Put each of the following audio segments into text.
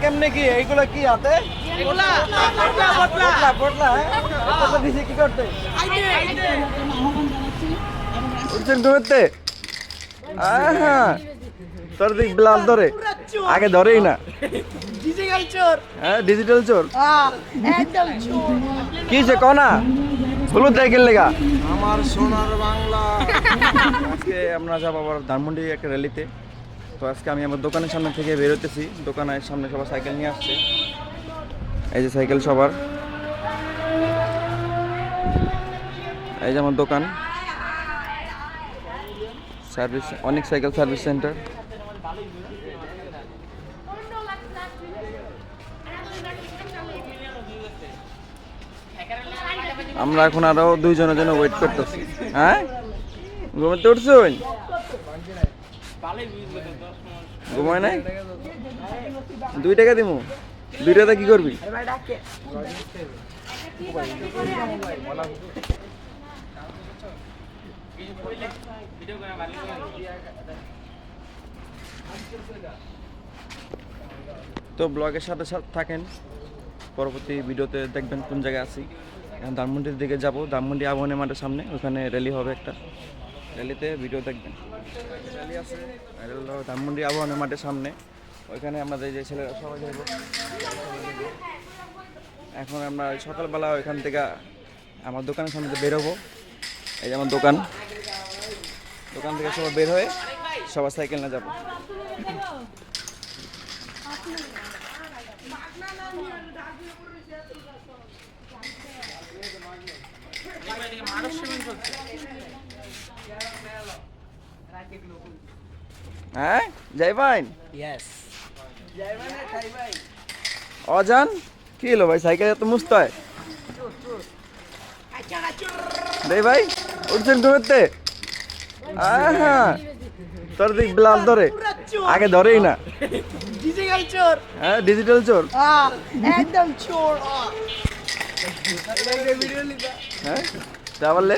কেমনে কি এইগুলো কি হাতে এগুলা পটলা কত দিছি কি করতে উঠছেন ঘুরতে হ্যাঁ তোর দিক ব্লাড ধরে আগে ধরেই না ডিজিটাল চোর হ্যাঁ ডিজিটাল চোর একদম চোর কি সে কনা হলুদ সাইকেল লেগা আমার সোনার বাংলা। আজকে আমরা যাবো আবার ধানমন্ডি একটা র্যালিতে। তো আজকে আমি আমার দোকানের সামনে থেকে বেরোতেছি, দোকানের সামনে সবার সাইকেল নিয়ে আসছে। এই যে সাইকেল সবার, এই যে আমার দোকান সার্ভিস, অনেক সাইকেল সার্ভিস সেন্টার। আমরা এখন আরো দুইজনের জন্য ওয়েট করতেছি। হ্যাঁ ঘুমাতে উঠছুন? ঘুমায় নাই? 2 টাকা দিমু। 2 টাকা কি করবি? তো ব্লগের সাথে সাথে থাকেন, পরবর্তী ভিডিওতে দেখবেন কোন জায়গায় আছি। এখন ধানমন্ডির দিকে যাব, ধানমন্ডি আবাহনী মাঠের সামনে, ওখানে র্যালি হবে একটা, র্যালিতে ভিডিও দেখবেন। র্যালি আছে ধানমন্ডি আবাহনী মাঠের সামনে, ওইখানে আমাদের যে ছেলেরা সবাই যাব। এখন আমরা সকালবেলা ওইখান থেকে আমার দোকানের সামনে বেরোবো। এই যে আমার দোকান, দোকান থেকে সবাই বের হয়ে সবার সাইকেল নিয়ে যাবো। হ্যাঁ যাই ভাই, অজান কি হলো ভাই, সাইকেল এত মুস্ত হয় দেই ভাই, উঠছেন ঘুরতে? হ্যাঁ তোর দিক ব্লাড ধরে আগে ধরেই না ডিজিটাল চোর হ্যাঁ ডিজিটাল চোর একদম চোর হ্যাঁ তা বললে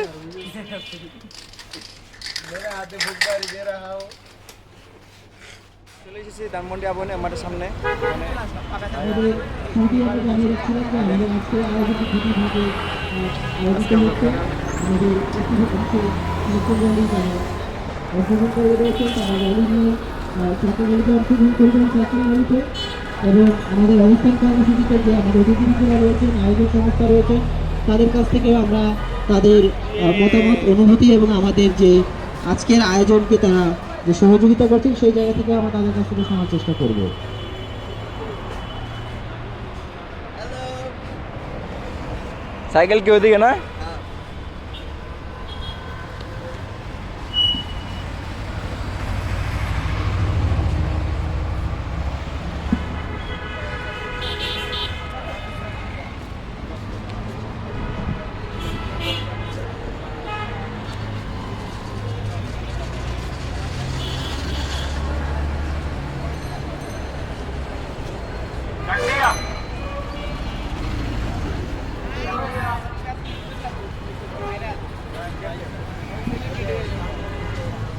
চলে এসেছি ধানমন্ডি আবাহনী মাঠের সামনে। এবং আমাদের অবস্থান কর্মসূচিতে যে আমাদের অতিথিরা রয়েছেন, আয়োজক সংস্থা রয়েছেন, তাদের কাছ থেকেও আমরা তাদের মতামত, অনুভূতি এবং আমাদের যে আজকের আয়োজনকে তারা যে সহযোগিতা করছেন সেই জায়গা থেকে আমরা তাদের কাছ থেকে শোনার চেষ্টা করব। সাইকেল কি ওদিকে না?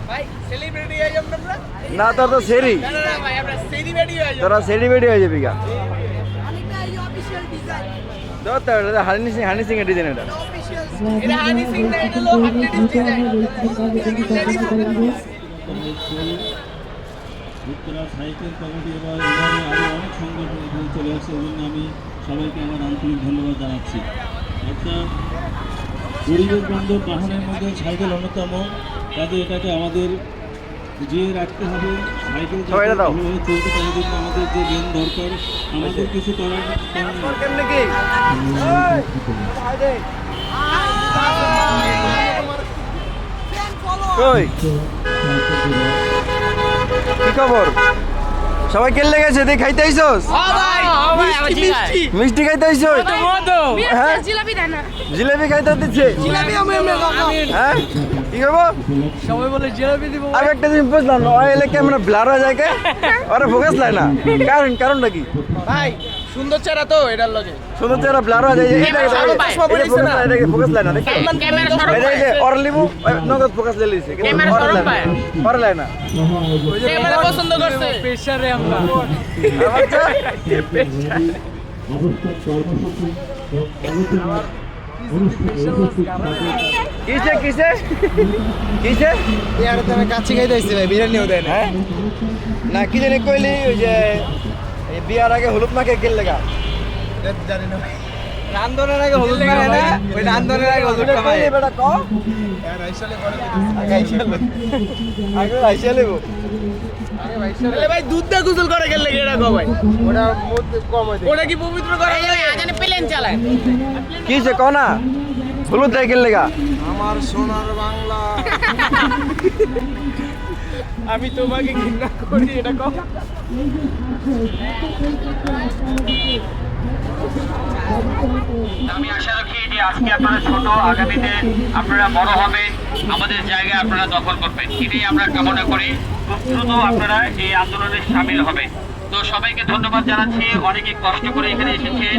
ভাই সেলিব্রিটি হয়ে যাব আমরা না তোর তো সেরি, না ভাই আমরা সেলিব্রিটি হয়ে যাব তোরা সেলিব্রিটি হয়ে যাবি গা। অনেকটা এই অফিশিয়াল ডিজাইন তো হানি সিং এর ডিজাইন এটা। অফিশিয়াল এটা হানি সিং না, এটা হলো update design Uttara cycle committee এবং এভাবে আরও অনেক সংগঠন এখানে চলে আসছে, এই জন্য আমি সবাইকে আমার আন্তরিক ধন্যবাদ জানাচ্ছি। অর্থাৎ পরিবেশ বান্ধব বাহনের মধ্যে সাইকেল অন্যতম, কাজে এটাকে আমাদের জিয়ে রাখতে হবে। সাইকেল ভাবে চলতে পারে, জন্য আমাদের যে জ্ঞান দরকার, আমাদের কিছু করার কেমনে কি কই কি খবর? সবাই কেলে গেছে, তুই খাইতে আইছস? মিষ্টি খাইতে আইছস? হ্যাঁ জিলাপি খাইতে দিচ্ছে। হ্যাঁ কি করবো? সবাই বলে জিলাপি দিব আমি একটা জিনিস বুঝলাম না, অয়েলে ক্যামেরা ব্লার হয়ে যায় কে? ওরা ফোকাস লাই না, কারণটা কি? ভাই সুন্দর চেহারা তো এটার লগে সুন্দর চেহারা ব্লার হয়ে যায় এই দেখো সারো ভাই, চশমা পরে না। দেখো ফোকাস লাইন না দেখো সালমান ক্যামেরা সরব এই ভাই যে অরলিমু নগদ ফোকাস le লিছে ক্যামেরা সরব ভাই। পরে লাইন না ক্যামেরা পছন্দ করছে প্রেসারে আমরা আচ্ছা কিসে কিসে কিসে ইয়ার তো আমি কাছে খাইতে আসছি ভাই বিরিয়ানিও দেয় না হ্যাঁ না কি জানি কইলি ওই যে এই বিয়ার আগে হলুদ মাকে গেল লাগা জানি না রান্দনের আগে হলুদ মাকে না ওই রান্দনের আগে হলুদ মাকে বেটা ক ইয়ার আইসালে করে আগে আইছালে আগে আইছালে গো আরে ভাই দুধ দা গুজল করে গেল লাগে এটা গো ভাই ওটা মধ্যে কম হয় ওটা কি পবিত্র করে আজানে প্লেন চালায় কিসে ক না হলুদ রে গেল লাগা আমার সোনার বাংলা আমি তোমাকে ঘৃণা করি এটা কম আমি আশা রাখি যে আজকে আপনারা ছোট আগামীতে আপনারা বড় হবে আমাদের জায়গায় আপনারা দখল করবেন এটাই আমরা কামনা করি খুব দ্রুত আপনারা এই আন্দোলনে সামিল হবে তো সবাইকে ধন্যবাদ জানাচ্ছি অনেকে কষ্ট করে এখানে এসেছেন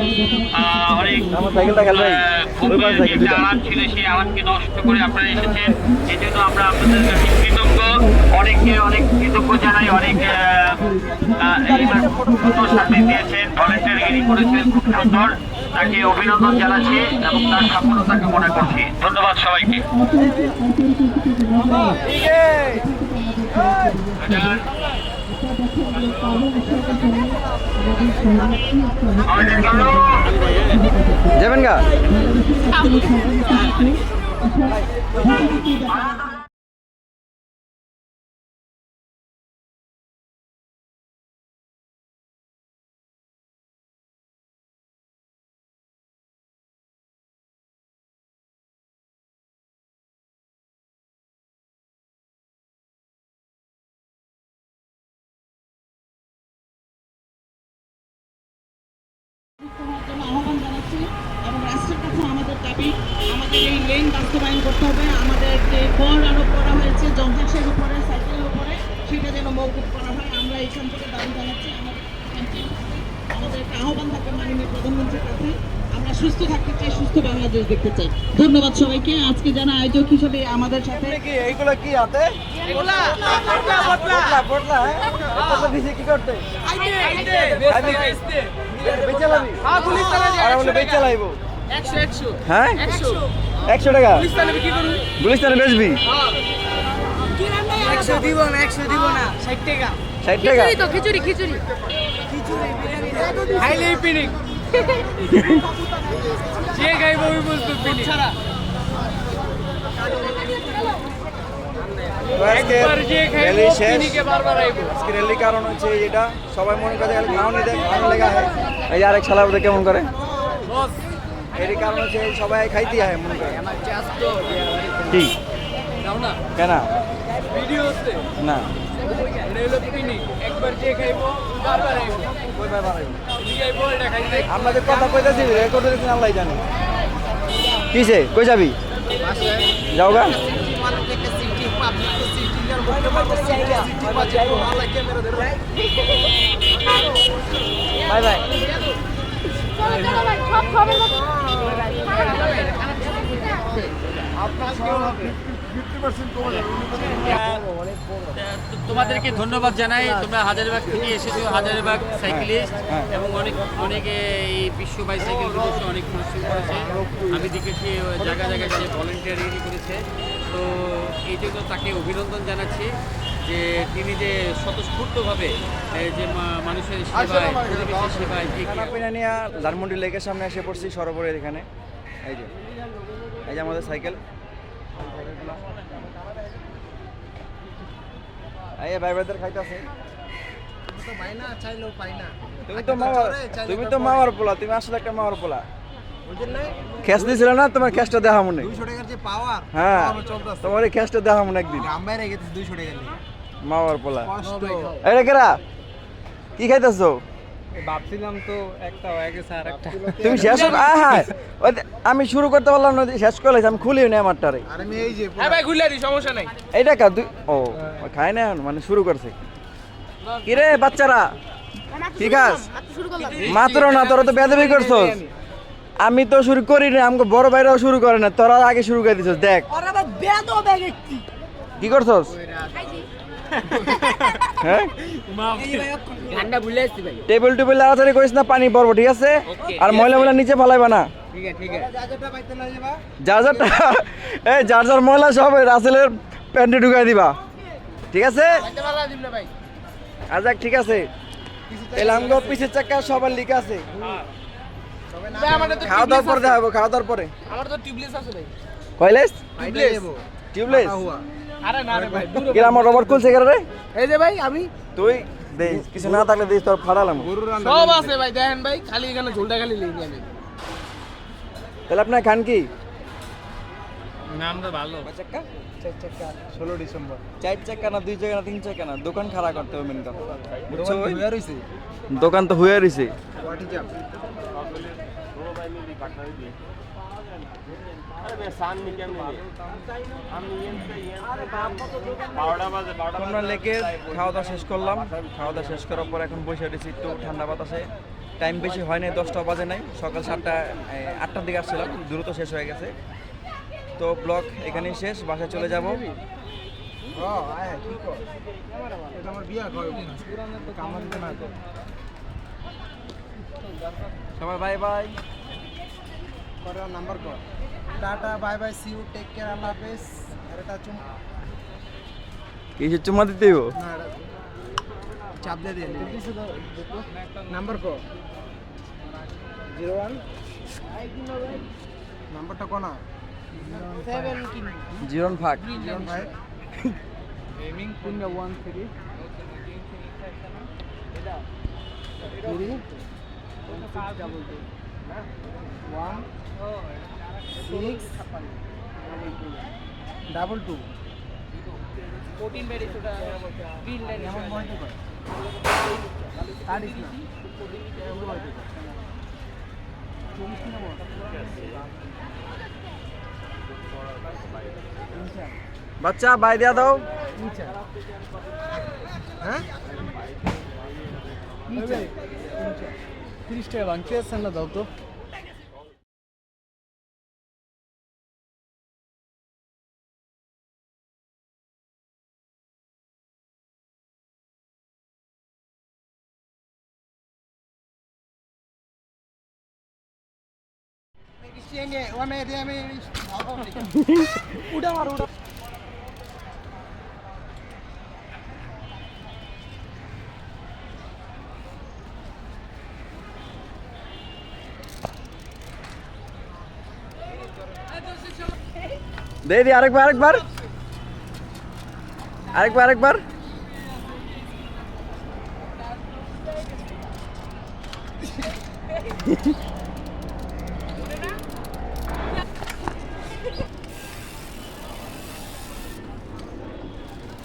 অনেক আমার সাইকেলটা খেল ভাই খুবই যে একটা আরাম ছিল সেই আরামকে নষ্ট করে আপনারা এসেছেন এই জন্য আমরা আপনাদের কাছে কৃতজ্ঞ অনেককে অনেক কৃতজ্ঞ জানাই অনেক এইবার সুন্দর সাথে দিয়েছেন ভলেন্টিয়ারিং করেছেন খুব সুন্দর তাকে অভিনন্দন জানাচ্ছি এবং তার সফলতাকে মনে করছি ধন্যবাদ সবাইকে যাবেন গা জন্য আহ্বান জানাচ্ছি এবং রাষ্ট্রের কাছে আমাদের দাবি আমাদের এই লেন বাস্তবায়ন করতে হবে আমাদের যে কর আরোপ করা হয়েছে যন্ত্রাংশের উপরে সাইকেলের উপরে সেটা যেন মৌকুব করা হয় আমরা এইখান থেকে দাবি জানাচ্ছি আমাদের একটা আহ্বান থাকবে মাননীয় প্রধানমন্ত্রীর কাছে আমরা সুস্থ থাকতে চাই সুস্থ বাংলাদেশ দেখতে চাই ধন্যবাদ সবাইকে আজকে যারা আয়োজক হিসেবে আমাদের সাথে কি এইগুলো কি হাতে এগুলা পটলা পটলা পটলা পটলা দিছে কি করতে বেচে লাবি হ্যাঁ গুলিস্তানে আর বলে বেচে লাইবো 100 100 হ্যাঁ 100 100 টাকা গুলিস্তানে কি করুন গুলিস্তানে বেচবি 100 দিব না 60 টাকা 60 টাকা তো খিচুড়ি খাইলেই পিনিক যে গাইব ওই বলতো পিনিক ছাড়া একবার যে খাইব পিনিকে বারবার আইবো আজকে র্যালি কারণ হচ্ছে এটা সবাই মনে করে খালি খাওয়ানি দেয় খাওয়ানি লেগা হয় এই যে আরেক শালা ওদের কেমন করে বস এর কারণ হচ্ছে সবাই খাইতে হয় মনে করে আমার চাষ তো কি দাও না কেন ভিডিওতে না এটা হলো পিনিক একবার যে খাইব বারবার আইবো কই ব্যাপার হইবো? এদিকে আইবো এটা খাইতে আমাদের কথা কইতাছি রেকর্ড দিচ্ছেন আল্লাহ জানে কিসে কই যাবি যাও গা বাই বাই সব খবর তোমাদেরকে ধন্যবাদ জানাই তোমরা হাজারবাগ থেকে এসেছো হাজারবাগ সাইকেলিস্ট এবং অনেকে এই বিশ্ব বাইসাইকেল দিবসে অনেক পরিশ্রম করেছে আমি দেখেছি জায়গায় জায়গায় সে ভলেন্টিয়ারিং করেছে তো এই জন্য তাকে অভিনন্দন জানাচ্ছি যে তিনি যে স্বতঃস্ফূর্তভাবে যে মানুষের সেবায় পরিবেশের সেবায় এগিয়ে খানাপিনা নিয়ে ধানমন্ডি লেকের সামনে এসে পড়ছি সরোবরের এখানে এই যে আমাদের সাইকেল এই ভাই ভাইদের খাইতেছে পাই না চাইলেও পাই না তুমি তো মামার পোলা তুমি আসলে একটা মামার পোলা ক্যাশ দিয়েছিল না তোমার ক্যাশটা দেখা মনে 200 টাকার যে পাওয়ার হ্যাঁ তোমার এই ক্যাশটা দেখা মনে একদিন গ্রাম বাইরে গেছে 200 টাকা নিয়ে মামার পোলা কষ্ট এই কেরা কি খাইতেছো ভাবছিলাম তো একটা হয়ে গেছে আর একটা তুমি শেষ হ্যাঁ আমি শুরু করতে পারলাম না শেষ করলে আমি খুলিও না আমারটারে আর আমি এই যে হ্যাঁ ভাই খুলে দি সমস্যা নাই এইটা কা ও খায় না এখন, মানে শুরু করছে কিরে বাচ্চারা কি খাস মাত্র না, তোরা তো বেদবি করছস। আমি তো শুরু করি না, আমাকে বড় ভাইরাও শুরু করে না, তোরা আগে শুরু করে দিছস। দেখ কি করছস? হ্যাঁ ঠান্ডা ভুলে আসছি ভাই। টেবিল টেবিল তাড়াতাড়ি করিস না, পানি পড়বো, ঠিক আছে? আর ময়লা ময়লা নিচে ফালাইবা না। চার্জারটা এই চার্জার ময়লা সব রাসেলের প্যান্টে ঢুকাই দিবা, ঠিক আছে? আচ্ছা ঠিক আছে। তাহলে আমগো পিছের চাকা সবার লিক আছে। খাওয়া দাওয়ার পরে দেখাবো, খাওয়া দাওয়ার পরে। আমার তো টিউবলেস আছে ভাই। কয়লেস? টিউবলেস? কি আমার রবার খুলছে কেন রে? এই যে ভাই আমি তুই দেখ কিছু না থাকলে দিস, তোর ফাড়ালাম। সব আছে ভাই, দেখেন ভাই, খালি এখানে ঝোলটা খালি লিখি আমি। তাহলে আপনার খান কি? নামটা ভালো। চাক্কা 16 ডিসেম্বর 4 চাক্কা না 2 চাক্কা না 3 চাক্কা না, দোকান খাড়া করতে হবে মেন কথা, বুঝছো? হয়ে রইছে দোকান তো হয়ে রইছে। হোয়াট ইজ আপ আমরা লেকের খাওয়া দাওয়া শেষ করলাম। খাওয়া দাওয়া শেষ করার পর এখন বসে রয়েছি একটু ঠান্ডা বাতাসে। টাইম বেশি হয় নাই, 10টা বাজে নাই, সকাল 8টার দিকে আসছিলাম, দ্রুত শেষ হয়ে গেছে। তো ব্লগ এখানেই শেষ, বাসায় চলে যাব। আয় কি কর এটা আমার বিয়া কয় কামন না তো সবাই বাই বাই। করা নাম্বার কর টাটা bye bye see you take care আল্লাহ হাফেজ। আর এটা কিছু চুমা দিতে হইব? না চাপ দিয়ে দিন নাম্বার কর 01 নাম্বারটা কোনা 0 ফাক 05 এমিং 13 1 6 22 14 বেড ইসুটা গ্রিন লাইন এমন মনে কর তারিখ না বাচ্চা বাই দিয়া দাও। হ্যাঁ 30 টাকা বাংকে আছেন না দাও তো। উড়া মার উড়া। দে দি আরেকবার আরেকবার আরেকবার আরেকবার।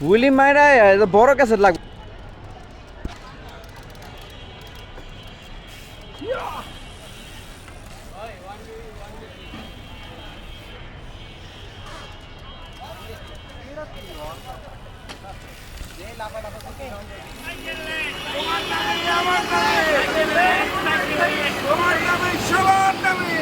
হুইলি মাইরা বড় কাছে লাগবে। তোমার নামে সবার নামে